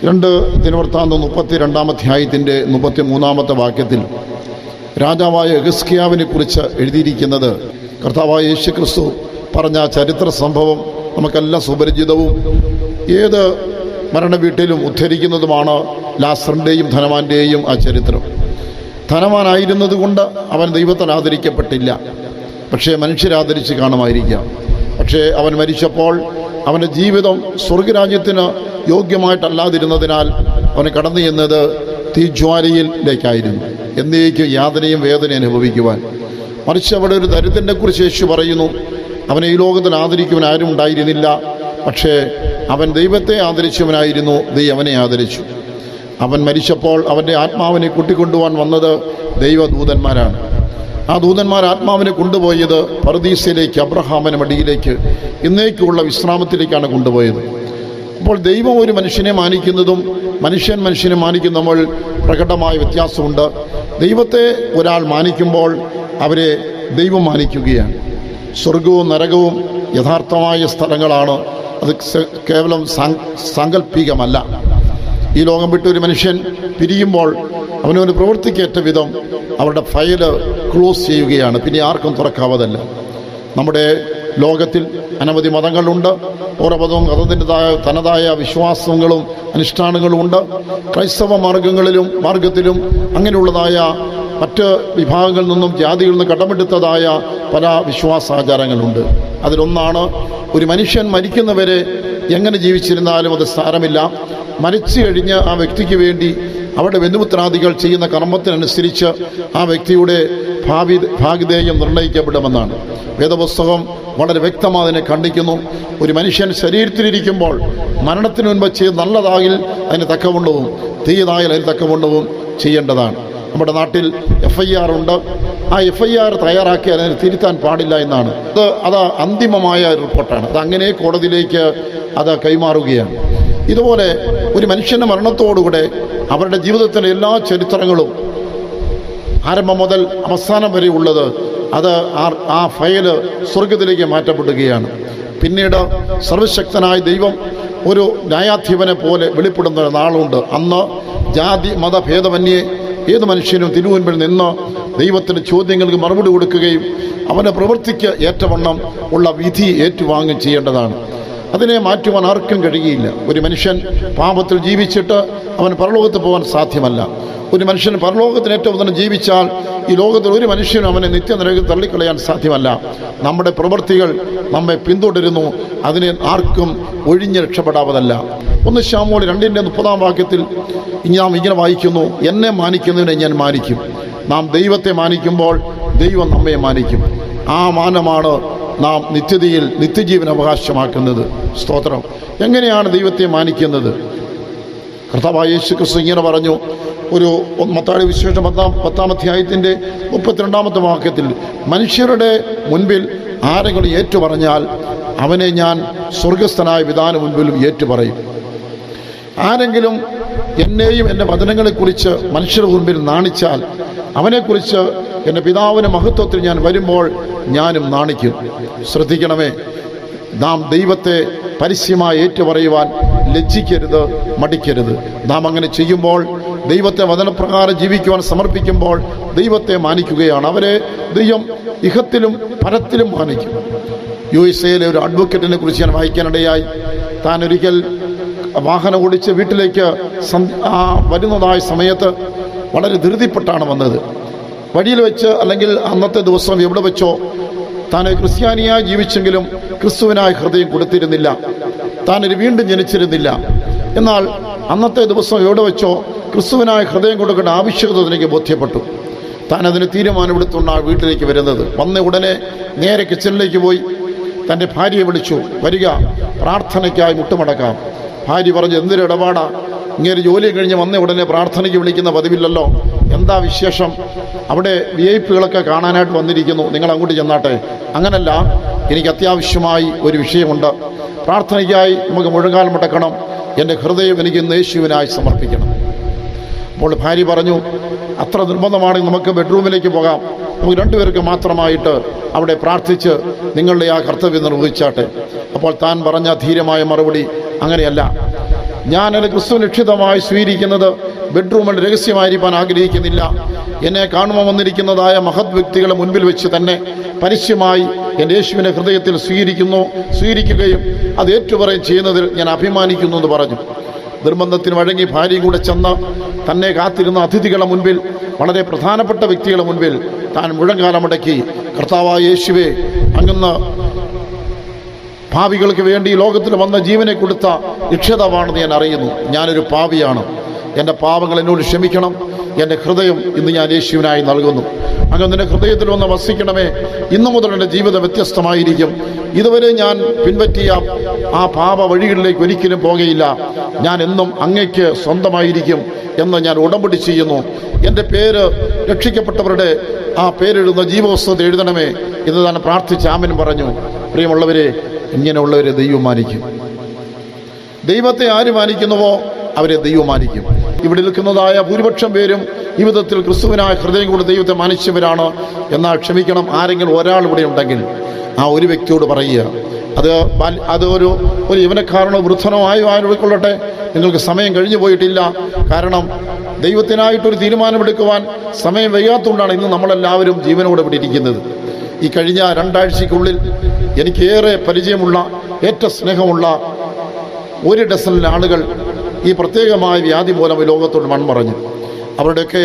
2 ദിനവൃത്താന്തം 32-ാം അധ്യായത്തിൻ്റെ 33-ാമത്തെ വാക്യത്തിൽ രാജാവായ യെഹിസ്കീയാവിനെ കുറിച്ച് എഴുതിയിരിക്കുന്നത് കർത്താവായ യേശുക്രിസ്തു പറഞ്ഞ ചരിത്ര സംഭവം നമുക്കെല്ലാം സുപരിചിതവും ഏത് മരണവീട്ടിലും ഉദ്ധരിക്കുന്നതുമാണ്. ലാസറിൻ്റെയും ധനവാന്റെയും ആ ചരിത്രം. ധനവാനായിരുന്നത് കൊണ്ട് അവൻ ദൈവത്താൽ ആദരിക്കപ്പെട്ടില്ല, പക്ഷേ മനുഷ്യരാദരിച്ച് കാണുമായിരിക്കാം. പക്ഷേ അവൻ മരിച്ചപ്പോൾ അവൻ്റെ ജീവിതം സ്വർഗരാജ്യത്തിന് യോഗ്യമായിട്ടല്ലാതിരുന്നതിനാൽ അവന് കടന്നു ചെന്നത് തീജ്വാലയിലേക്കായിരുന്നു, എന്നേക്കും യാതനയും വേദനയും അനുഭവിക്കുവാൻ. മറിച്ച് അവിടെ ഒരു ദരിദ്രനെക്കുറിച്ച് യേശു പറയുന്നു, അവനെ ഈ ലോകത്തിൽ ആദരിക്കുവാൻ ആരും ഉണ്ടായിരുന്നില്ല, പക്ഷേ അവൻ ദൈവത്തെ ആദരിച്ചവനായിരുന്നു, ദൈവം അവനെ ആദരിച്ചു. അവൻ മരിച്ചപ്പോൾ അവൻ്റെ ആത്മാവിനെ കൂട്ടിക്കൊണ്ടുപോകാൻ വന്നത് ദൈവദൂതന്മാരാണ്. ആ ദൂതന്മാർ ആത്മാവിനെ കൊണ്ടുപോയത് പറുദീസയിലേക്ക്, അബ്രഹാമിൻ്റെ മടിയിലേക്ക്, എന്നേക്കുള്ള വിശ്രാമത്തിലേക്കാണ് കൊണ്ടുപോയത്. അപ്പോൾ ദൈവം ഒരു മനുഷ്യനെ മാനിക്കുന്നതും മനുഷ്യനെ മാനിക്കുന്ന നമ്മൾ പ്രകടമായ വ്യത്യാസമുണ്ട്. ദൈവത്തെ ഒരാൾ മാനിക്കുമ്പോൾ അവരെ ദൈവം മാനിക്കുകയാണ്. സ്വർഗവും നരകവും യഥാർത്ഥമായ സ്ഥലങ്ങളാണ്, അത് കേവലം സാങ്കല്പികമല്ല. ഈ ലോകം വിട്ട് ഒരു മനുഷ്യൻ പിരിയുമ്പോൾ അവനവന് പ്രവൃത്തിക്കേറ്റ വിധം അവരുടെ ഫയല് ക്ലോസ് ചെയ്യുകയാണ്, പിന്നെ ആർക്കും തുറക്കാവതല്ല. നമ്മുടെ ലോകത്തിൽ അനവധി മതങ്ങളുണ്ട്. ഓരോ മതവും മതത്തിൻ്റെതായ തനതായ വിശ്വാസങ്ങളും അനുഷ്ഠാനങ്ങളും ഉണ്ട്. ക്രൈസ്തവ മാർഗത്തിലും അങ്ങനെയുള്ളതായ മറ്റ് വിഭാഗങ്ങളിൽ നിന്നും ജാതികളിൽ നിന്നും കടമെടുത്തതായ പല വിശ്വാസാചാരങ്ങളുണ്ട്. അതിലൊന്നാണ്, ഒരു മനുഷ്യൻ മരിക്കുന്നവരെ എങ്ങനെ ജീവിച്ചിരുന്നാലും അത് സാരമില്ല, മരിച്ചു കഴിഞ്ഞ് ആ വ്യക്തിക്ക് വേണ്ടി അവരുടെ ബന്ധുമിത്രാദികൾ ചെയ്യുന്ന കർമ്മത്തിനനുസരിച്ച് ആ വ്യക്തിയുടെ ഭാഗ്യദേയം നിർണ്ണയിക്കപ്പെടുമെന്നാണ്. വേദപുസ്തകം വളരെ വ്യക്തമായി അതിനെ ఖണ്ഡിക്കുന്നു. ഒരു മനുഷ്യൻ ശരീരത്തിലിരിക്കുമ്പോൾ മരണത്തിന് മുൻപ് ചെയ്ത് നല്ലതാകിൽ അതിന് തക്കവണ്ണവും തീയതായാൽ അതിന് തക്കവണ്ണവും ചെയ്യേണ്ടതാണ്. നമ്മുടെ നാട്ടിൽ FIR ഉണ്ട്. ആ FIR തയ്യാറാക്കി അതിനെ തിരുത്താൻ പാടില്ല എന്നാണ്. അത് അന്തിമമായ റിപ്പോർട്ടാണ്. അത് അങ്ങനെ കോടതിയിലേക്ക് അത് കൈമാറുകയാണ്. ഇതുപോലെ ഒരു മനുഷ്യൻ്റെ മരണത്തോടുകൂടെ അവരുടെ ജീവിതത്തിൻ്റെ എല്ലാ ചരിത്രങ്ങളും ആരംഭം മുതൽ അവസാനം വരെ ഉള്ളത് അത് ആ ഫയല് സ്വർഗത്തിലേക്ക് മാറ്റപ്പെടുകയാണ്. പിന്നീട് സർവശക്തനായ ദൈവം ഒരു ന്യായാധിപനെ പോലെ വെളിപ്പെടുന്ന ഒരു നാളുണ്ട്. അന്ന് ജാതി മതഭേദമന്യേ ഏത് മനുഷ്യനും തിരുമുൻപിൽ നിന്ന് ദൈവത്തിൻ്റെ ചോദ്യങ്ങൾക്ക് മറുപടി കൊടുക്കുകയും അവൻ്റെ പ്രവൃത്തിക്ക് ഏറ്റവണ്ണം ഉള്ള വിധി ഏറ്റുവാങ്ങുകയും ചെയ്യേണ്ടതാണ്. അതിനെ മാറ്റുവാൻ ആർക്കും കഴിയില്ല. ഒരു മനുഷ്യൻ പാപത്തിൽ ജീവിച്ചിട്ട് അവൻ പരലോകത്ത് പോകാൻ സാധ്യമല്ല. ഒരു മനുഷ്യൻ പരലോകത്തിന് ഏറ്റവും തന്നെ ജീവിച്ചാൽ ഈ ലോകത്തിൽ ഒരു മനുഷ്യനും അവനെ നിത്യനരകത്തിൽ തള്ളിക്കളയാൻ സാധ്യമല്ല. നമ്മുടെ പ്രവൃത്തികൾ നമ്മെ പിന്തുടരുന്നു, അതിനെ ആർക്കും ഒഴിഞ്ഞ് രക്ഷപ്പെടാവതല്ല. 1 ശമൂവേൽ 2:30 വാക്യത്തിൽ നാം ഇങ്ങനെ വായിക്കുന്നു, എന്നെ മാനിക്കുന്നതിനെ ഞാൻ മാനിക്കും. നാം ദൈവത്തെ മാനിക്കുമ്പോൾ ദൈവം നമ്മെ മാനിക്കും. ആ മാനമാണ് നാം നിത്യജീവൻ അവകാശമാക്കുന്നത്. സ്തോത്രം. എങ്ങനെയാണ് ദൈവത്തെ മാനിക്കുന്നത്? കർത്താവായ യേശുക്രിസ്തു ഇങ്ങനെ പറഞ്ഞു. ഒരു മത്തായി വിശേഷം 10-ാം അധ്യായത്തിൻ്റെ 32-ാമത്തെ വാക്യത്തിൽ, മനുഷ്യരുടെ മുൻപിൽ ആരെങ്കിലും ഏറ്റുപറഞ്ഞാൽ അവനെ ഞാൻ സ്വർഗസ്ഥനായ പിതാവിന് മുൻപിലും ഏറ്റുപറയും. ആരെങ്കിലും എന്നെയും എൻ്റെ വചനങ്ങളെക്കുറിച്ച് മനുഷ്യരുടെ മുൻപിൽ നാണിച്ചാൽ അവനെക്കുറിച്ച് എൻ്റെ പിതാവിൻ്റെ മഹത്വത്തിൽ ഞാൻ വരുമ്പോൾ ഞാനും നാണിക്കും. ശ്രദ്ധിക്കണമേ, നാം ദൈവത്തെ പരസ്യമായി ഏറ്റുപറയുവാൻ ലജ്ജിക്കരുത്, മടിക്കരുത്. നാം അങ്ങനെ ചെയ്യുമ്പോൾ, ദൈവത്തെ വചനപ്രകാരം ജീവിക്കുവാൻ സമർപ്പിക്കുമ്പോൾ ദൈവത്തെ മാനിക്കുകയാണ്. അവരെ ദൈവം ഇഹത്തിലും പരത്തിലും മാനിക്കും. USA ഒരു അഡ്വക്കേറ്റിനെ കുറിച്ച് ഞാൻ വായിക്കാനിടയായി. താൻ ഒരിക്കൽ വാഹനം ഓടിച്ച് വീട്ടിലേക്ക് വരുന്നതായ സമയത്ത് വളരെ ധൃതിപ്പെട്ടാണ് വന്നത്. വഴിയിൽ വെച്ച് അല്ലെങ്കിൽ അന്നത്തെ ദിവസം എവിടെ വെച്ചോ താൻ ക്രിസ്ത്യാനിയായി ജീവിച്ചെങ്കിലും ക്രിസ്തുവിനായ ഹൃദയം കൊടുത്തിരുന്നില്ല. താനൊരു വീണ്ടും ജനിച്ചിരുന്നില്ല. എന്നാൽ അന്നത്തെ ദിവസം എവിടെ വെച്ചോ ക്രിസ്തുവിനായ ഹൃദയം കൊടുക്കേണ്ട ആവശ്യകത എനിക്ക് ബോധ്യപ്പെട്ടു. താൻ അതിന് തീരുമാനമെടുത്തുകൊണ്ടാണ് വീട്ടിലേക്ക് വരുന്നത്. വന്ന ഉടനെ നേരെ കിച്ചണിലേക്ക് പോയി തൻ്റെ ഭാര്യയെ വിളിച്ചു, വരിക, പ്രാർത്ഥനയ്ക്കായി മുട്ടുമടക്കാം. ഭാര്യ പറഞ്ഞു, എന്തൊരു ഇടപാടാ, ഇങ്ങനെ ജോലി കഴിഞ്ഞ് വന്ന ഉടനെ പ്രാർത്ഥനയ്ക്ക് വിളിക്കുന്ന പതിവില്ലല്ലോ, എന്താ വിശേഷം? അവിടെ VIP കാണാനായിട്ട് വന്നിരിക്കുന്നു, നിങ്ങൾ അങ്ങോട്ട് ചെന്നാട്ടെ. അങ്ങനല്ല, എനിക്ക് അത്യാവശ്യമായി ഒരു വിഷയമുണ്ട്, പ്രാർത്ഥനയ്ക്കായി നമുക്ക് മുഴങ്കാൽ മുടക്കണം, എൻ്റെ ഹൃദയം എനിക്ക് യേശുവിനായി സമർപ്പിക്കണം. അപ്പോൾ ഭാര്യ പറഞ്ഞു, അത്ര നിർബന്ധമാണെങ്കിൽ നമുക്ക് ബെഡ്റൂമിലേക്ക് പോകാം, നമുക്ക് രണ്ടുപേർക്ക് മാത്രമായിട്ട് അവിടെ പ്രാർത്ഥിച്ച് നിങ്ങളുടെ ആ കർത്തവ്യം നിർവഹിച്ചാട്ടെ. അപ്പോൾ താൻ പറഞ്ഞ ധീരമായ മറുപടി, അങ്ങനെയല്ല, ഞാൻ എൻ്റെ ക്രിസ്തു ലക്ഷിതമായി സ്വീകരിക്കുന്നത് ബെഡ്റൂമിൽ രഹസ്യമായിരിക്കാൻ ആഗ്രഹിക്കുന്നില്ല. എന്നെ കാണുവാൻ വന്നിരിക്കുന്നതായ മഹത് വ്യക്തികളെ മുൻപിൽ വെച്ച് തന്നെ പരസ്യമായി എൻ്റെ യേശുവിനെ ഹൃദയത്തിൽ സ്വീകരിക്കുകയും അത് ഏറ്റുപറയും ചെയ്യുന്നതിൽ ഞാൻ അഭിമാനിക്കുന്നു എന്ന് പറഞ്ഞു. നിർബന്ധത്തിന് വഴങ്ങി ഭാര്യയും കൂടെ ചെന്ന് തന്നെ കാത്തിരുന്ന അതിഥികളുടെ മുൻപിൽ, വളരെ പ്രധാനപ്പെട്ട വ്യക്തികളുടെ മുൻപിൽ താൻ മുഴങ്കാലമടക്കി, കർത്താവായ യേശുവേ, അങ്ങന്ന് പാപികൾക്ക് വേണ്ടി ലോകത്തിൽ വന്ന ജീവനെ കൊടുത്ത രക്ഷിതാവാണെന്ന് ഞാൻ അറിയുന്നു. ഞാനൊരു പാപിയാണ്. എൻ്റെ പാപങ്ങൾ എന്നോട് ക്ഷമിക്കണം. എൻ്റെ ഹൃദയം ഇന്ന് ഞാൻ യേശുവിനായി നൽകുന്നു. അങ്ങ് നിൻ്റെ ഹൃദയത്തിൽ വന്ന് വസിക്കണമേ. ഇന്നു മുതൽ എൻ്റെ ജീവിതം വ്യത്യസ്തമായിരിക്കും. ഇതുവരെ ഞാൻ പിൻപറ്റിയ ആ പാപ വഴികളിലേക്ക് ഒരിക്കലും പോകുകയില്ല. ഞാൻ എന്നും അങ്ങയ്ക്ക് സ്വന്തമായിരിക്കും എന്ന് ഞാൻ ഉടമ്പടി ചെയ്യുന്നു. എൻ്റെ പേര് രക്ഷിക്കപ്പെട്ടവരുടെ ആ പേരെഴുതുന്ന ജീവപുസ്തകത്തിൽ എഴുതണമേ എന്ന് താൻ പ്രാർത്ഥിച്ച് ആമേൻ പറഞ്ഞു. പ്രിയമുള്ളവരെ, ഇങ്ങനെയുള്ളവരെ ദൈവം മാനിക്കും. ദൈവത്തെ ആര് മാനിക്കുന്നുവോ അവരെ ദൈവം മാനിക്കും. ഇവിടെ നിൽക്കുന്നതായ ഭൂരിപക്ഷം പേരും ഈ വിധത്തിൽ ക്രിസ്തുവിനായ ഹൃദയം കൊണ്ട് ദൈവത്തെ മാനിച്ചവരാണ്. എന്നാൽ ക്ഷമിക്കണം, ആരെങ്കിലും ഒരാൾ ഇവിടെ ഉണ്ടെങ്കിൽ ആ ഒരു വ്യക്തിയോട് പറയുക, അത് ഒരു യൗവനക്കാരനോ വൃദ്ധനോ ആയിക്കൊള്ളട്ടെ, നിങ്ങൾക്ക് സമയം കഴിഞ്ഞു പോയിട്ടില്ല. കാരണം ദൈവത്തിനായിട്ടൊരു തീരുമാനമെടുക്കുവാൻ സമയം വൈകാത്തതുകൊണ്ടാണ് ഇന്ന് നമ്മളെല്ലാവരും ജീവനോടെ ഇവിടെ ഇരിക്കുന്നത്. ഈ കഴിഞ്ഞ 2 ആഴ്ചയ്ക്കുള്ളിൽ എനിക്കേറെ പരിചയമുള്ള, ഏറ്റവും സ്നേഹമുള്ള 1 ഡസനിൽ ആളുകൾ ഈ പ്രത്യേകമായ വ്യാധി മൂലം ലോകത്തോട് മൺമറഞ്ഞു. അവരുടെയൊക്കെ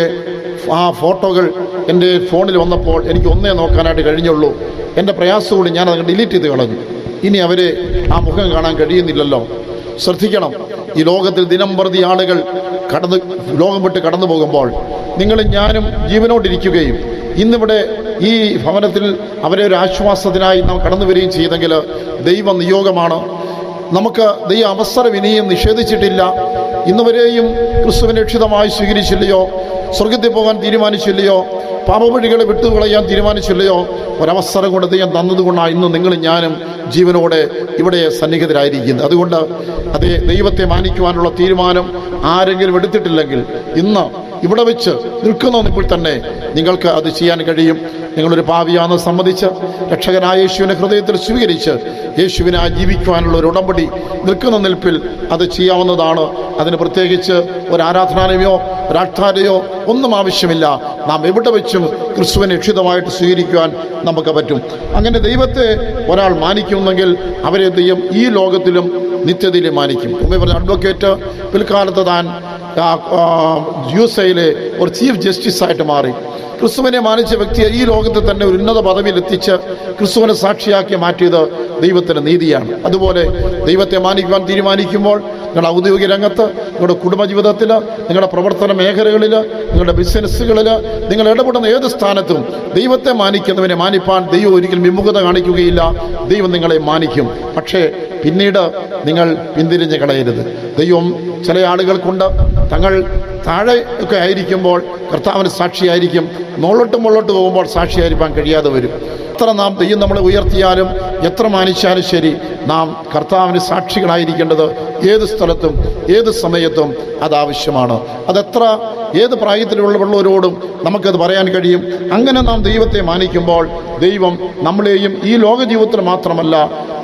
ആ ഫോട്ടോകൾ എൻ്റെ ഫോണിൽ വന്നപ്പോൾ എനിക്ക് ഒന്നേ നോക്കാനായിട്ട് കഴിഞ്ഞുള്ളൂ. എൻ്റെ പ്രയാസത്തോട് ഞാൻ അത് ഡിലീറ്റ് ചെയ്ത് കളഞ്ഞു. ഇനി അവരെ ആ മുഖം കാണാൻ കഴിയുന്നില്ലല്ലോ. ശ്രദ്ധിക്കണം, ഈ ലോകത്തിൽ ദിനം പ്രതി ആളുകൾ ലോകം വിട്ട് കടന്നു പോകുമ്പോൾ നിങ്ങളും ഞാനും ജീവനോടിരിക്കുകയും ഇന്നിവിടെ ഈ ഭവനത്തിൽ അവരെ ഒരു ആശ്വാസത്തിനായി നാം കടന്നു വരികയും ചെയ്തെങ്കിൽ ദൈവ നിയോഗമാണ്. നമുക്ക് ദൈവ അവസരം ഇനിയും നിഷേധിച്ചിട്ടില്ല. ഇന്നുവരെയും ക്രിസ്തുവിനെ രക്ഷിതമായി സ്വീകരിച്ചില്ലയോ, സ്വർഗത്തിൽ പോകാൻ തീരുമാനിച്ചില്ലയോ, പാപവഴികളെ വിട്ടുകളയാൻ തീരുമാനിച്ചില്ലയോ, ഒരവസരം കൊണ്ട് ദൈവം തന്നതുകൊണ്ടാണ് ഇന്ന് നിങ്ങളും ഞാനും ജീവനോടെ ഇവിടെ സന്നിഹിതരായിരിക്കുന്നത്. അതുകൊണ്ട് അതേ ദൈവത്തെ മാനിക്കുവാനുള്ള തീരുമാനം ആരെങ്കിലും എടുത്തിട്ടില്ലെങ്കിൽ ഇന്ന് ഇവിടെ വെച്ച് നിൽക്കുന്നപ്പോൾ തന്നെ നിങ്ങൾക്ക് അത് ചെയ്യാൻ കഴിയും. നിങ്ങളൊരു പാപിയാണെന്ന് സമ്മതിച്ച് രക്ഷകനായ യേശുവിനെ ഹൃദയത്തിൽ സ്വീകരിച്ച് യേശുവിനായി ജീവിക്കുവാനുള്ള ഒരു ഉടമ്പടി നിൽക്കുന്ന നിൽപ്പിൽ അത് ചെയ്യാവുന്നതാണ്. അതിന് പ്രത്യേകിച്ച് ഒരു ആരാധനാലയമോ ഒരാൾത്താരയോ ഒന്നും ആവശ്യമില്ല. നാം എവിടെ വെച്ചും ക്രിസ്തുവിനെ രക്ഷിതമായിട്ട് സ്വീകരിക്കുവാൻ നമുക്ക് പറ്റും. അങ്ങനെ ദൈവത്തെ ഒരാൾ മാനിക്കുന്നെങ്കിൽ അവരെ ദൈവം ഈ ലോകത്തിലും നിത്യതയിലും മാനിക്കും. പറഞ്ഞ അഡ്വക്കേറ്റ് പിൽക്കാലത്ത് താൻ USA ഒരു ചീഫ് ജസ്റ്റിസായിട്ട് മാറി. ക്രിസ്തുവിനെ മാനിച്ച വ്യക്തിയെ ഈ ലോകത്തിൽ തന്നെ ഒരു ഉന്നത പദവിയിൽ എത്തിച്ച് ക്രിസ്തുവിനെ സാക്ഷിയാക്കി മാറ്റിയത് ദൈവത്തിൻ്റെ നീതിയാണ്. അതുപോലെ ദൈവത്തെ മാനിക്കുവാൻ തീരുമാനിക്കുമ്പോൾ നിങ്ങളുടെ ഔദ്യോഗിക രംഗത്ത്, നിങ്ങളുടെ കുടുംബജീവിതത്തിൽ, നിങ്ങളുടെ പ്രവർത്തന മേഖലകളിൽ, നിങ്ങളുടെ ബിസിനസ്സുകളിൽ, നിങ്ങൾ ഇടപെടുന്ന ഏത് സ്ഥാനത്തും ദൈവത്തെ മാനിക്കുന്നവനെ മാനിപ്പാൻ ദൈവം ഒരിക്കലും വിമുഖത കാണിക്കുകയില്ല. ദൈവം നിങ്ങളെ മാനിക്കും. പക്ഷേ പിന്നീട് നിങ്ങൾ പിന്തിരിഞ്ഞ് കളയരുത്. ദൈവം ചില ആളുകൾക്കുണ്ട്, തങ്ങൾ താഴെ ഒക്കെ ആയിരിക്കുമ്പോൾ കർത്താവിന് സാക്ഷിയായിരിക്കും, മുള്ളോട്ട് പോകുമ്പോൾ സാക്ഷിയായിരിക്കാൻ കഴിയാതെ വരും. എത്ര നാം ദൈവം നമ്മളെ ഉയർത്തിയാലും എത്ര മാനിച്ചാലും ശരി, നാം കർത്താവിന് സാക്ഷികളായിരിക്കേണ്ടത് ഏത് സ്ഥലത്തും ഏത് സമയത്തും അതാവശ്യമാണ്. ഏത് പ്രായത്തിലുള്ളവരോടും നമുക്കത് പറയാൻ കഴിയും. അങ്ങനെ നാം ദൈവത്തെ മാനിക്കുമ്പോൾ ദൈവം നമ്മളെയും ഈ ലോക ജീവിതത്തിൽ മാത്രമല്ല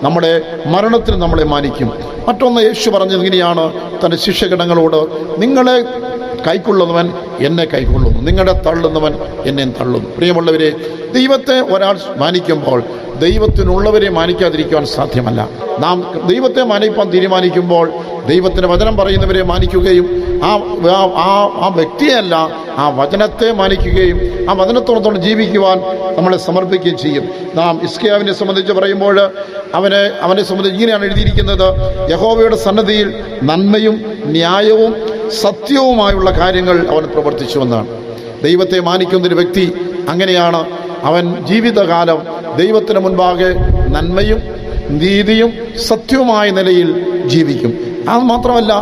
നമ്മുടെ മരണത്തിൽ നമ്മളെ മാനിക്കും. മറ്റൊന്ന് യേശു പറഞ്ഞത് ഇങ്ങനെയാണ് തൻ്റെ ശിഷ്യഗണങ്ങളോട്: നിങ്ങളെ കൈക്കൊള്ളുന്നവൻ എന്നെ കൈക്കൊള്ളുന്നു, നിങ്ങളെ തള്ളുന്നവൻ എന്നെ തള്ളുന്നു. പ്രിയമുള്ളവരെ, ദൈവത്തെ ഒരാൾ മാനിക്കുമ്പോൾ ദൈവത്തിനുള്ളവരെ മാനിക്കാതിരിക്കുവാൻ സാധ്യമല്ല. നാം ദൈവത്തെ മാനിക്കാൻ തീരുമാനിക്കുമ്പോൾ ദൈവത്തിൻ്റെ വചനം പറയുന്നവരെ മാനിക്കുകയും ആ വ്യക്തിയല്ല ആ വചനത്തെ മാനിക്കുകയും ആ വചനത്തോടത്തോളം ജീവിക്കുവാൻ നമ്മളെ സമർപ്പിക്കുകയും ചെയ്യും. നാം ഹിസ്കിയാവിനെ സംബന്ധിച്ച് പറയുമ്പോൾ അവനെ സംബന്ധിച്ച് ഇങ്ങനെയാണ് എഴുതിയിരിക്കുന്നത്: യഹോവയുടെ സന്നിധിയിൽ നന്മയും ന്യായവും സത്യവുമായുള്ള കാര്യങ്ങൾ അവൻ പ്രവർത്തിച്ചുവെന്നാണ്. ദൈവത്തെ മാനിക്കുന്നൊരു വ്യക്തി അങ്ങനെയാണ്. അവൻ ജീവിതകാലം ദൈവത്തിന് മുൻപാകെ നന്മയും നീതിയും സത്യവുമായ നിലയിൽ ജീവിക്കും. അത് മാത്രമല്ല,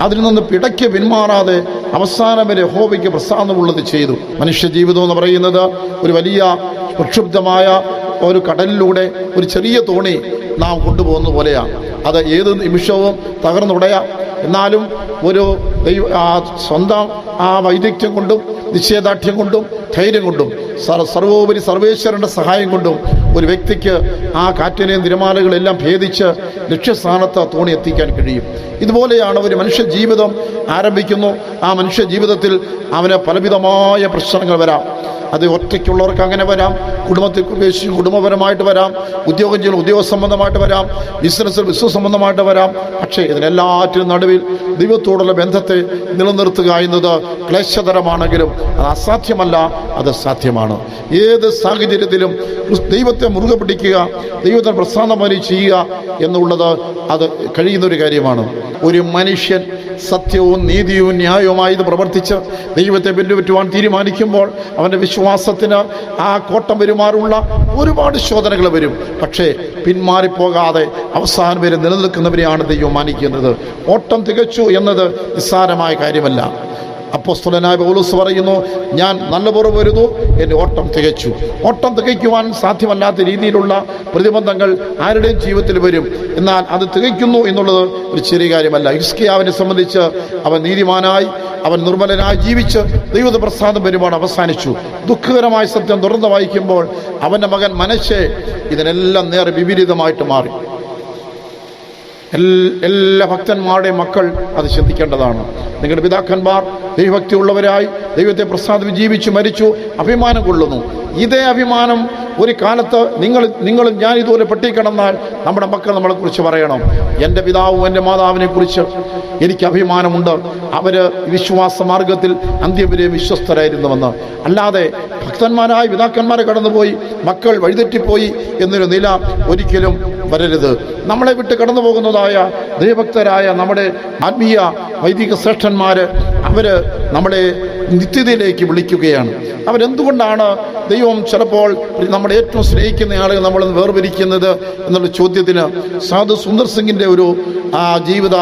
അതിൽ നിന്ന് പിടയ്ക്ക് പിന്മാറാതെ അവസാനം വരെ യഹോവയ്ക്ക് പ്രസാദമുള്ളത് ചെയ്തു. മനുഷ്യ ജീവിതം എന്ന് പറയുന്നത് ഒരു വലിയ പ്രക്ഷുബ്ധമായ ഒരു കടലിലൂടെ ഒരു ചെറിയ തോണി നാം കൊണ്ടുപോകുന്ന പോലെയാണ്. അത് ഏത് നിമിഷവും തകർന്നുടയാം. എന്നാലും ഒരു സ്വന്തം വൈദഗ്ധ്യം കൊണ്ടും നിശ്ചയദാർഢ്യം കൊണ്ടും ധൈര്യം കൊണ്ടും സർവോപരി സർവേശ്വരൻ്റെ സഹായം കൊണ്ടും ഒരു വ്യക്തിക്ക് ആ കാറ്റിനെയും തിരമാലകളെല്ലാം ഭേദിച്ച് ലക്ഷ്യസ്ഥാനത്ത് തോണി എത്തിക്കാൻ കഴിയും. ഇതുപോലെയാണ് ഒരു മനുഷ്യ ജീവിതം ആരംഭിക്കുന്നു. ആ മനുഷ്യ ജീവിതത്തിൽ അവന് പലവിധമായ പ്രശ്നങ്ങൾ വരാം. അത് ഒറ്റയ്ക്കുള്ളവർക്ക് അങ്ങനെ വരാം, കുടുംബത്തിൽ ഉപേക്ഷിച്ച് കുടുംബപരമായിട്ട് വരാം, ഉദ്യോഗം ചെയ്യുന്ന ഉദ്യോഗ സംബന്ധമായിട്ട് വരാം, ബിസിനസ് സംബന്ധമായിട്ട് വരാം. പക്ഷേ ഇതിനെല്ലാറ്റിനും നടുവിൽ ദൈവത്തോടുള്ള ബന്ധത്തെ നിലനിർത്തുക എന്നത് ക്ലേശതരമാണെങ്കിലും അത് അസാധ്യമല്ല, അത് സാധ്യമാണ്. ഏത് സാഹചര്യത്തിലും ദൈവത്തെ മുറുകെ പിടിക്കുക, ദൈവത്തിന് പ്രസാദമായി ചെയ്യുക എന്നുള്ളത് അത് കഴിയുന്നൊരു കാര്യമാണ്. ഒരു മനുഷ്യൻ സത്യവും നീതിയും ന്യായവുമായി ഇത് പ്രവർത്തിച്ച് ദൈവത്തെ പിൻപറ്റുവാൻ തീരുമാനിക്കുമ്പോൾ അവൻ്റെ വിശ്വാസത്തിന് ആ കോട്ടം വരുമാറുള്ള ഒരുപാട് ശോധനകൾ വരും. പക്ഷേ പിന്മാറിപ്പോകാതെ അവസാനം വരെ നിലനിൽക്കുന്നവരെയാണ് ദൈവം മാനിക്കുന്നത്. ഓട്ടം തികച്ചു എന്നത് നിസ്സാരമായ കാര്യമല്ല. അപ്പോസ്തലനായ പൗലോസ് പറയുന്നു, ഞാൻ നല്ല പുറവ് വരുന്നു, എൻ്റെ ഓട്ടം തികച്ചു. ഓട്ടം തികയ്ക്കുവാൻ സാധ്യമല്ലാത്ത രീതിയിലുള്ള പ്രതിബന്ധങ്ങൾ ആരുടെയും ജീവിതത്തിൽ വരും. എന്നാൽ അത് തികയ്ക്കുന്നു എന്നുള്ളത് ഒരു ചെറിയ കാര്യമല്ല. ഹിസ്കിയാവിനെ സംബന്ധിച്ച് അവൻ നീതിമാനായി, അവൻ നിർമ്മലനായി ജീവിച്ച് ദൈവത്തെ പ്രസാദം വരുമ്പോൾ അവസാനിച്ചു. ദുഃഖകരമായ സത്യം തുറന്ന് വായിക്കുമ്പോൾ അവൻ്റെ മകൻ മനശ്ശെ ഇതിനെല്ലാം നേരെ വിപരീതമായിട്ട് മാറി. എല്ലാ ഭക്തന്മാരുടെയും മക്കൾ അത് ചിന്തിക്കേണ്ടതാണ്. നിങ്ങളുടെ പിതാക്കന്മാർ ദൈവഭക്തിയുള്ളവരായി ദൈവത്തെ പ്രസാദിച്ച് ജീവിച്ചു മരിച്ചു, അഭിമാനം കൊള്ളുന്നു. ഇതേ അഭിമാനം ഒരു കാലത്ത് നിങ്ങളും ഞാൻ ഇതുപോലെ പെട്ടിക്കിടന്നാൽ നമ്മുടെ മക്കൾ നമ്മളെക്കുറിച്ച് പറയണം, എൻ്റെ പിതാവും എൻ്റെ മാതാവിനെ കുറിച്ച് എനിക്ക് അഭിമാനമുണ്ട്, അവർ വിശ്വാസ മാർഗത്തിൽ അന്ത്യവരെയും വിശ്വസ്തരായിരുന്നുവെന്ന്. അല്ലാതെ ഭക്തന്മാരായ പിതാക്കന്മാരെ കടന്നുപോയി മക്കൾ വഴിതെറ്റിപ്പോയി എന്നൊരു നില ഒരിക്കലും വരരുത്. നമ്മളെ വിട്ട് കടന്നു പോകുന്നതായ ദൈവഭക്തരായ നമ്മുടെ ആത്മീയ വൈദിക ശ്രേഷ്ഠന്മാർ അവർ നമ്മളെ നിത്യതയിലേക്ക് വിളിക്കുകയാണ്. അവരെന്തുകൊണ്ടാണ് ദൈവം ചിലപ്പോൾ നമ്മുടെ ഏറ്റവും സ്നേഹിക്കുന്ന ആളുകൾ നമ്മൾ വേർപിരിക്കുന്നത് എന്നുള്ള ചോദ്യത്തിന് സാധു സുന്ദർ സിംഗിൻ്റെ ഒരു ജീവിത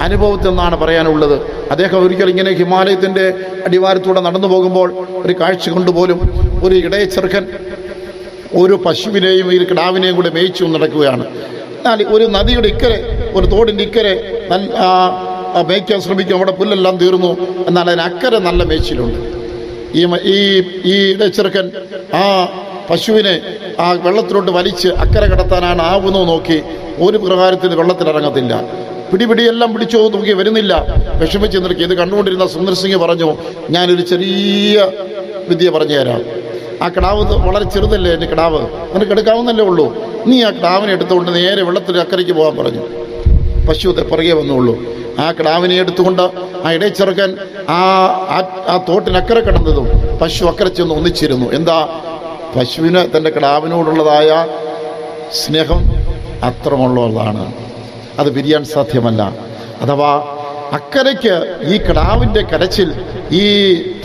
അനുഭവത്തിൽ നിന്നാണ് പറയാനുള്ളത്. അദ്ദേഹം ഒരിക്കൽ ഇങ്ങനെ ഹിമാലയത്തിൻ്റെ അടിവാരത്തൂടെ നടന്നു പോകുമ്പോൾ ഒരു കാഴ്ച കൊണ്ടുപോലും ഒരു ഇടയച്ചെറുക്കൻ ഒരു പശുവിനെയും ഒരു കിടാവിനെയും കൂടെ മേയിച്ചു നടക്കുകയാണ്. എന്നാൽ ഒരു നദിയുടെ ഇക്കരെ, ഒരു തോടിൻ്റെ ഇക്കരെ മേയ്ക്കാൻ ശ്രമിക്കും. അവിടെ പുല്ലെല്ലാം തീർന്നു. എന്നാൽ അതിനക്കരെ നല്ല മേച്ചിലുണ്ട്. ഈ ഇടച്ചെറുക്കൻ ആ പശുവിനെ ആ വെള്ളത്തിലോട്ട് വലിച്ച് അക്കരെ കടത്താനാണ് ആവുന്നു നോക്കി ഒരു പ്രകാരത്തിൽ വെള്ളത്തിലിറങ്ങത്തില്ല. പിടിയെല്ലാം പിടിച്ചോ നോക്കി വരുന്നില്ല. വിഷമിച്ച് നിൽക്കി. ഇത് കണ്ടുകൊണ്ടിരുന്ന സുന്ദർ സിംഗ് പറഞ്ഞു, ഞാനൊരു ചെറിയ വിദ്യ പറഞ്ഞു തരാം. ആ കിടാവ് വളരെ ചെറുതല്ലേ എൻ്റെ കിടാവ്, നിനക്ക് എടുക്കാവുന്നല്ലേ ഉള്ളൂ, നീ ആ കിടാവിനെ എടുത്തുകൊണ്ട് നേരെ വെള്ളത്തിൽ അക്കരയ്ക്ക് പോകാൻ പറഞ്ഞു. പശു പുറകെ വന്നുള്ളൂ. ആ കിടാവിനെ എടുത്തുകൊണ്ട് ആ ഇടയച്ചെറുക്കൻ ആ തോട്ടിനക്കരെ കിടന്നതും പശു അക്കരെ ചെന്ന് ഒന്നിച്ചിരുന്നു. എന്താ? പശുവിന് തൻ്റെ കിടാവിനോടുള്ളതായ സ്നേഹം അത്രമുള്ളതാണ്, അത് പിരിയാൻ സാധ്യമല്ല. അഥവാ അക്കരയ്ക്ക് ഈ കിടാവിൻ്റെ കരച്ചിൽ ഈ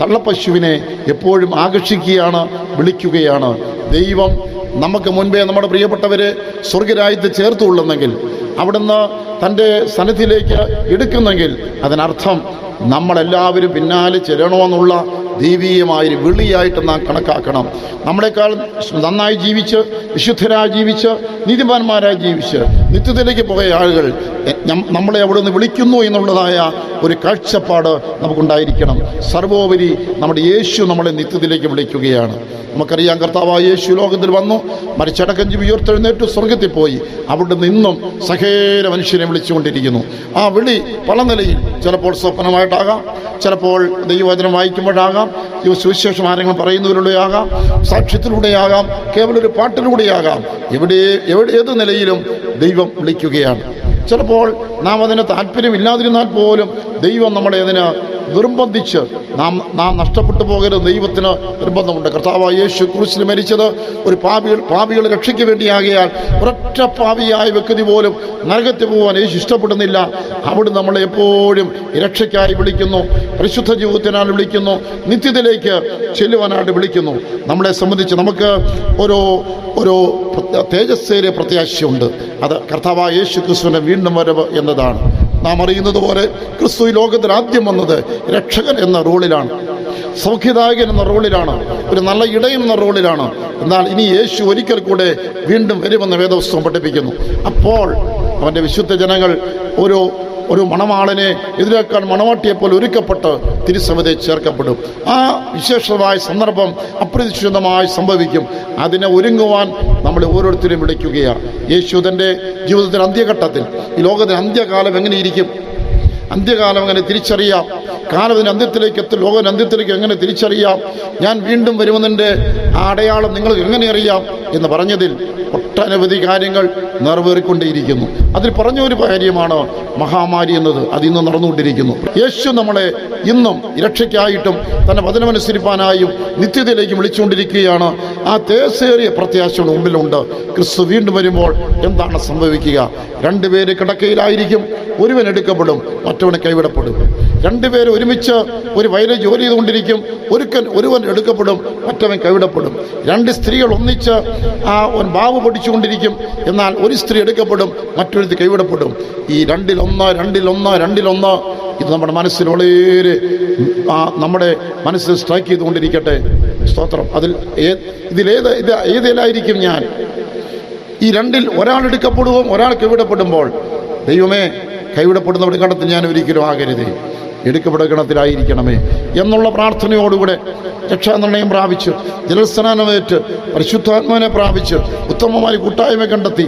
തള്ളപ്പശുവിനെ എപ്പോഴും ആകർഷിക്കുകയാണ്, വിളിക്കുകയാണ്. ദൈവം നമുക്ക് മുൻപേ നമ്മുടെ പ്രിയപ്പെട്ടവരെ സ്വർഗരാജ്യത്തിൽ ചേർത്തുകൊള്ളുന്നെങ്കിൽ, അവിടുന്ന് തൻ്റെ സന്നിധിയിലേക്ക് എടുക്കുന്നെങ്കിൽ അതിനർത്ഥം നമ്മളെല്ലാവരും പിന്നാലെ ചെല്ലണമെന്നുള്ള ദൈവീയമായൊരു വിളിയായിട്ട് നാം കണക്കാക്കണം. നമ്മളെക്കാൾ നന്നായി ജീവിച്ച് വിശുദ്ധരായി ജീവിച്ച് നീതിമാന്മാരായി ജീവിച്ച് നിത്യത്തിലേക്ക് പോയ ആളുകൾ നമ്മളെ അവിടെ നിന്ന് വിളിക്കുന്നു എന്നുള്ളതായ ഒരു കാഴ്ചപ്പാട് നമുക്കുണ്ടായിരിക്കണം. സർവോപരി നമ്മുടെ യേശു നമ്മളെ നിത്യത്തിലേക്ക് വിളിക്കുകയാണ്. നമുക്കറിയാം, കർത്താവായ യേശു ലോകത്തിൽ വന്നു, മരിച്ചടക്കം ജീവി ഉയർത്തെഴുന്നേറ്റ് സ്വർഗത്തിൽ പോയി. അവിടെ നിന്നും സകല മനുഷ്യനെ വിളിച്ചുകൊണ്ടിരിക്കുന്നു. ആ വിളി പല നിലയിൽ, ചിലപ്പോൾ സ്വപ്നമായിട്ടാകാം, ചിലപ്പോൾ ദൈവവചനം വായിക്കുമ്പോഴാകാം, സുവിശേഷം ആരെങ്കിലും പറയുന്നതിലൂടെയാകാം, സാക്ഷ്യത്തിലൂടെയാകാം, കേവലം ഒരു പാട്ടിലൂടെയാകാം. ഏത് നിലയിലും ദൈവം വിളിക്കുകയാണ്. ചിലപ്പോൾ നാം അതിന് താല്പര്യമില്ലാതിരുന്നാൽ പോലും ദൈവം നമ്മളെ അതിന് നിർബന്ധിച്ച് നാം നഷ്ടപ്പെട്ടു പോകരുത്. ദൈവത്തിന് നിർബന്ധമുണ്ട്. കർത്താവായ യേശു ക്രൂശിൽ മരിച്ചത് ഒരു പാപികളെ രക്ഷയ്ക്ക് വേണ്ടിയാകിയാൽ ഒരൊറ്റ പാപിയായ വ്യക്തി പോലും നരകത്തിൽ പോകാൻ യേശു ഇഷ്ടപ്പെടുന്നില്ല. അവിടെ നമ്മളെ എപ്പോഴും രക്ഷയ്ക്കായി വിളിക്കുന്നു, പരിശുദ്ധ ജീവിതത്തിനായി വിളിക്കുന്നു, നിത്യത്തിലേക്ക് ചെല്ലുവാനായിട്ട് വിളിക്കുന്നു. നമ്മളെ സംബന്ധിച്ച് നമുക്ക് ഒരു തേജസ്സേറിയ പ്രത്യാശയുണ്ട്. അത് കർത്താവായ യേശു ക്രിസ്തുവിൻ്റെ വീണ്ടും വരവ് എന്നതാണ്. നാം അറിയുന്നത് പോലെ ക്രിസ്തു ഈ ലോകത്തിൽ ആദ്യം വന്നത് രക്ഷകൻ എന്ന റോളിലാണ്, സൗഖ്യദായകൻ എന്ന റോളിലാണ്, ഒരു നല്ല ഇടയൻ എന്ന റോളിലാണ്. എന്നാൽ ഇനി യേശു ഒരിക്കൽ കൂടെ വീണ്ടും വരുമെന്ന് വേദപുസ്തകം പഠിപ്പിക്കുന്നു. അപ്പോൾ അവൻ്റെ വിശുദ്ധ ജനങ്ങൾ ഒരു മണവാളനെ എതിരേക്കാൻ മണവാട്ടിയെപ്പോലെ ഒരുക്കപ്പെട്ട് തിരുസഭയിൽ ചേർക്കപ്പെടും. ആ വിശേഷമായ സന്ദർഭം അപ്രതീക്ഷിതമായി സംഭവിക്കും. അതിനെ ഒരുങ്ങുവാൻ നമ്മളെ ഓരോരുത്തരും വിളിക്കുകയാണ്. യേശു തൻ്റെ ജീവിതത്തിൻ്റെ അന്ത്യഘട്ടത്തിൽ ഈ ലോകത്തിൻ്റെ അന്ത്യകാലം എങ്ങനെയിരിക്കും, അന്ത്യകാലം എങ്ങനെ തിരിച്ചറിയാം, കാലത്തിൻ്റെ അന്ത്യത്തിലേക്ക് എത്തും, ലോകത്തിൻ്റെ അന്ത്യത്തിലേക്ക് എങ്ങനെ തിരിച്ചറിയാം, ഞാൻ വീണ്ടും വരുമെന്നതിൻ്റെ ആ അടയാളം നിങ്ങൾക്ക് എങ്ങനെ അറിയാം എന്ന് പറഞ്ഞതിൽ ഒട്ടനവധി കാര്യങ്ങൾ നിറവേറിക്കൊണ്ടേയിരിക്കുന്നു. അതിൽ പറഞ്ഞ ഒരു കാര്യമാണ് മഹാമാരി എന്നത്. അതിന്ന് നടന്നുകൊണ്ടിരിക്കുന്നു. യേശു നമ്മളെ ഇന്നും രക്ഷയ്ക്കായിട്ടും തന്നെ വചനമനുസരിപ്പാനായും നിത്യതയിലേക്ക് വിളിച്ചുകൊണ്ടിരിക്കുകയാണ്. ആ തേജസ്സേറിയ പ്രത്യാശയുടെ മുമ്പിലുണ്ട്. ക്രിസ്തു വീണ്ടും വരുമ്പോൾ എന്താണ് സംഭവിക്കുക? രണ്ടുപേര് കിടക്കയിലായിരിക്കും, ഒരുവൻ എടുക്കപ്പെടും, മറ്റവനെ കൈവിടപ്പെടും. രണ്ടുപേര് ഒരുമിച്ച് ഒരു വയലിൽ ജോലി ചെയ്തുകൊണ്ടിരിക്കും, ഒരുവൻ എടുക്കപ്പെടും, മറ്റവൻ കൈവിടപ്പെടും. രണ്ട് സ്ത്രീകൾ ഒന്നിച്ച് ബാവ് പൊടിച്ചുകൊണ്ടിരിക്കും, എന്നാൽ ഒരു സ്ത്രീ എടുക്കപ്പെടും, മറ്റൊരു കൈവിടപ്പെടും. ഈ രണ്ടിലൊന്ന് ഇത് നമ്മുടെ മനസ്സിൽ വളരെ നമ്മുടെ മനസ്സിൽ സ്ട്രൈക്ക് ചെയ്തുകൊണ്ടിരിക്കട്ടെ. സ്തോത്രം. ഏതിലായിരിക്കും ഞാൻ? ഈ രണ്ടിൽ ഒരാൾ എടുക്കപ്പെടുകയും ഒരാൾ കൈവിടപ്പെടുമ്പോൾ, ദൈവമേ, കൈവിടപ്പെടുന്നവരുടെ കണ്ടത്തിൽ ഞാൻ ഒരിക്കലും ആകരുതേ, എടുക്കപ്പെടുകണത്തിലായിരിക്കണമേ എന്നുള്ള പ്രാർത്ഥനയോടുകൂടെ രക്ഷാനിർണയം പ്രാപിച്ച് ജലസ്നാനമേറ്റ് പരിശുദ്ധാത്മാവിനെ പ്രാപിച്ച് ഉത്തമമായ കൂട്ടായ്മ കണ്ടെത്തി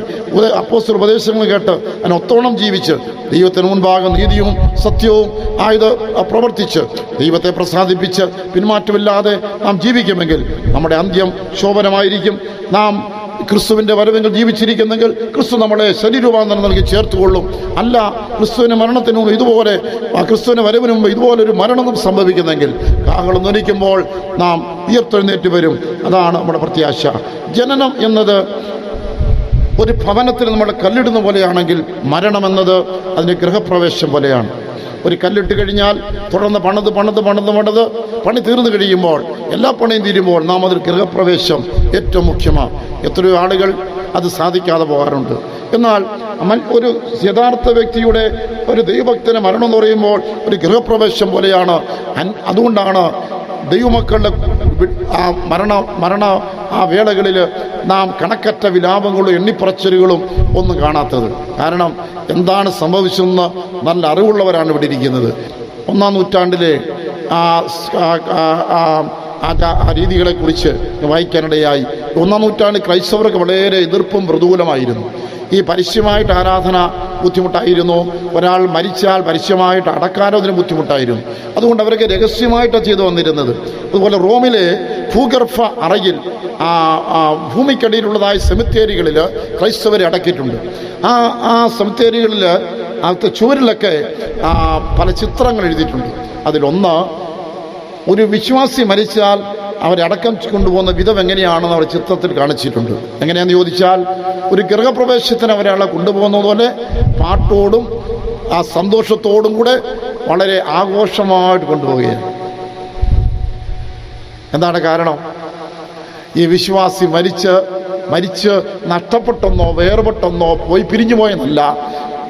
അപ്പോസ്തല ഉപദേശങ്ങൾ കേട്ട് അതിന് ഒത്തോണം ജീവിച്ച് ദൈവത്തിന് മുൻപാകെ നീതിയും സത്യവും ആയത് പ്രവർത്തിച്ച് ദൈവത്തെ പ്രസാദിപ്പിച്ച് പിന്മാറ്റമില്ലാതെ നാം ജീവിക്കുമെങ്കിൽ നമ്മുടെ അന്ത്യം ശോഭനമായിരിക്കും. നാം ക്രിസ്തുവിൻ്റെ വരവെങ്കിൽ ജീവിച്ചിരിക്കുന്നെങ്കിൽ ക്രിസ്തു നമ്മളെ ശരീരരൂപാന്തരം നൽകി ചേർത്തുകൊള്ളും. അല്ല, ക്രിസ്തുവിൻ്റെ മരണത്തിന് മുമ്പ് ഇതുപോലെ ക്രിസ്തുവിൻ്റെ വരവിന് മുമ്പ് ഇതുപോലൊരു മരണവും സംഭവിക്കുന്നെങ്കിൽ കാഹളം ധ്വനിക്കുമ്പോൾ നാം ഉയർത്തെഴുന്നേറ്റ് വരും. അതാണ് നമ്മുടെ പ്രത്യാശ. ജനനം എന്നത് ഒരു ഭവനത്തിൽ നമ്മൾ കല്ലിടുന്ന പോലെയാണെങ്കിൽ മരണമെന്നത് അതിൻ്റെ ഗൃഹപ്രവേശം പോലെയാണ്. ഒരു കല്ലിട്ട് കഴിഞ്ഞാൽ തുടർന്ന് പണി തീർന്നു കഴിയുമ്പോൾ, എല്ലാ പണിയും തീരുമ്പോൾ നാം അതിൽ ഗൃഹപ്രവേശം ഏറ്റവും മുഖ്യമാണ്. എത്രയോ ആളുകൾ അത് സാധിക്കാതെ പോകാറുണ്ട്. എന്നാൽ ഒരു യഥാർത്ഥ വ്യക്തിയുടെ ഒരു ദൈവഭക്തന് മരണം എന്ന് പറയുമ്പോൾ ഒരു ഗൃഹപ്രവേശം പോലെയാണ്. അതുകൊണ്ടാണ് ദൈവമക്കളുടെ മരണ ആ വേളകളിൽ നാം കണക്കറ്റ വിലാപങ്ങളും എണ്ണിപ്പറച്ചലുകളും ഒന്നും കാണാത്തത്. കാരണം എന്താണ് സംഭവിച്ചതെന്ന് നല്ല അറിവുള്ളവരാണ് ഇവിടെ ഇരിക്കുന്നത്. 1-ാം നൂറ്റാണ്ടിലെ ആ രീതികളെക്കുറിച്ച് വായിക്കാനിടയായി. 1-ാം നൂറ്റാണ്ട് ക്രൈസ്തവർക്ക് വളരെ എതിർപ്പും പ്രതികൂലമായിരുന്നു. ഈ പരസ്യമായിട്ട് ആരാധന ബുദ്ധിമുട്ടായിരുന്നു. ഒരാൾ മരിച്ചാൽ പരസ്യമായിട്ട് അടക്കാനോ അതിന് ബുദ്ധിമുട്ടായിരുന്നു. അതുകൊണ്ട് അവർക്ക് രഹസ്യമായിട്ടാണ് ചെയ്തു വന്നിരുന്നത്. അതുപോലെ റോമിലെ ഭൂഗർഭ അറയിൽ ഭൂമിക്കടിയിലുള്ളതായ സെമിത്തേരികളിൽ ക്രൈസ്തവരെ അടക്കിയിട്ടുണ്ട്. ആ സെമിത്തേരികളിൽ അവിടുത്തെ ചുവരിലൊക്കെ പല ചിത്രങ്ങൾ എഴുതിയിട്ടുണ്ട്. അതിലൊന്ന്, ഒരു വിശ്വാസി മരിച്ചാൽ അവരെ അടക്കം കൊണ്ടുപോകുന്ന വിധം എങ്ങനെയാണെന്ന് അവർ ചിത്രത്തിൽ കാണിച്ചിട്ടുണ്ട്. എങ്ങനെയാണെന്ന് ചോദിച്ചാൽ, ഒരു ഗൃഹപ്രവേശത്തിന് അവരയാളെ കൊണ്ടുപോകുന്നത് പോലെ പാട്ടോടും ആ സന്തോഷത്തോടും കൂടെ വളരെ ആഘോഷമായിട്ട് കൊണ്ടുപോവുകയാണ്. എന്താണ് കാരണം? ഈ വിശ്വാസി മരിച്ച് നഷ്ടപ്പെട്ടെന്നോ വേർപെട്ടെന്നോ പിരിഞ്ഞു പോയെന്നല്ല,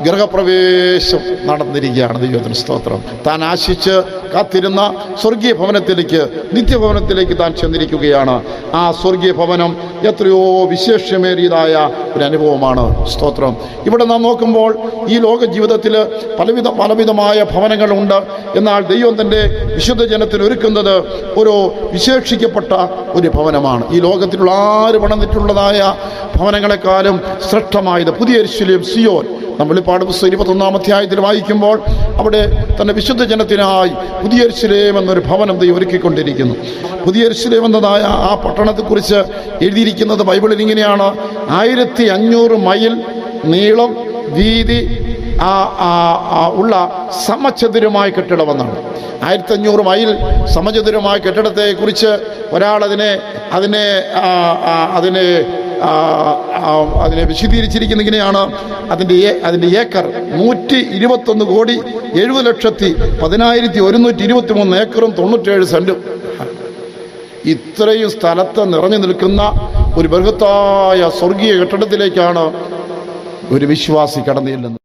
ഗൃഹപ്രവേശം നടന്നിരിക്കുകയാണ്. ദൈവത്തിന് സ്തോത്രം. താൻ ആശിച്ച് കാത്തിരുന്ന സ്വർഗീയ ഭവനത്തിലേക്ക്, നിത്യഭവനത്തിലേക്ക് താൻ ചെന്നിരിക്കുകയാണ്. ആ സ്വർഗീയ ഭവനം എത്രയോ വിശേഷമേറിയതായ ഒരു അനുഭവമാണ്. സ്തോത്രം. ഇവിടെ നാം നോക്കുമ്പോൾ ഈ ലോക ജീവിതത്തിൽ പലവിധമായ ഭവനങ്ങളുണ്ട്. എന്നാൽ ദൈവം തൻ്റെ വിശുദ്ധ ജനത്തിന് ഒരുക്കുന്നത് ഒരു വിശേഷിക്കപ്പെട്ട ഒരു ഭവനമാണ്. ഈ ലോകത്തിലുള്ള ആര് പണിതിട്ടുള്ളതായ ഭവനങ്ങളെക്കാളും ശ്രേഷ്ഠമായത് പുതിയ യെരൂശലേം സിയോൻ. നമ്മൾ വെളിപ്പാട് പുസ്തകം 21-ാം അധ്യായത്തിൽ വായിക്കുമ്പോൾ അവിടെ തൻ്റെ വിശുദ്ധ ജനത്തിനായി പുതിയ യെരൂശലേം എന്നൊരു ഭവനം ദൈവം ഒരുക്കിക്കൊണ്ടിരിക്കുന്നു. പുതിയ യെരൂശലേം എന്നതായ ആ പട്ടണത്തെക്കുറിച്ച് എഴുതിയിരിക്കുന്നത് ബൈബിളിൽ ഇങ്ങനെയാണ്: 1500 മൈൽ നീളം വീതി ഉള്ള സമചതുരമായ കെട്ടിടമെന്നാണ്. 1500 മൈൽ സമചതുരമായ കെട്ടിടത്തെക്കുറിച്ച് ഒരാൾ അതിനെ വിശദീകരിച്ചിരിക്കുന്ന ഇങ്ങനെയാണ്: അതിൻ്റെ ഏക്കർ 120,70,10,1123 ഏക്കറും 97 സെൻറ്റും. ഇത്രയും സ്ഥലത്ത് നിറഞ്ഞു നിൽക്കുന്ന ഒരു ബൃഹത്തായ സ്വർഗീയ കെട്ടിടത്തിലേക്കാണ് ഒരു വിശ്വാസി കടന്നു ചെല്ലുന്നത്.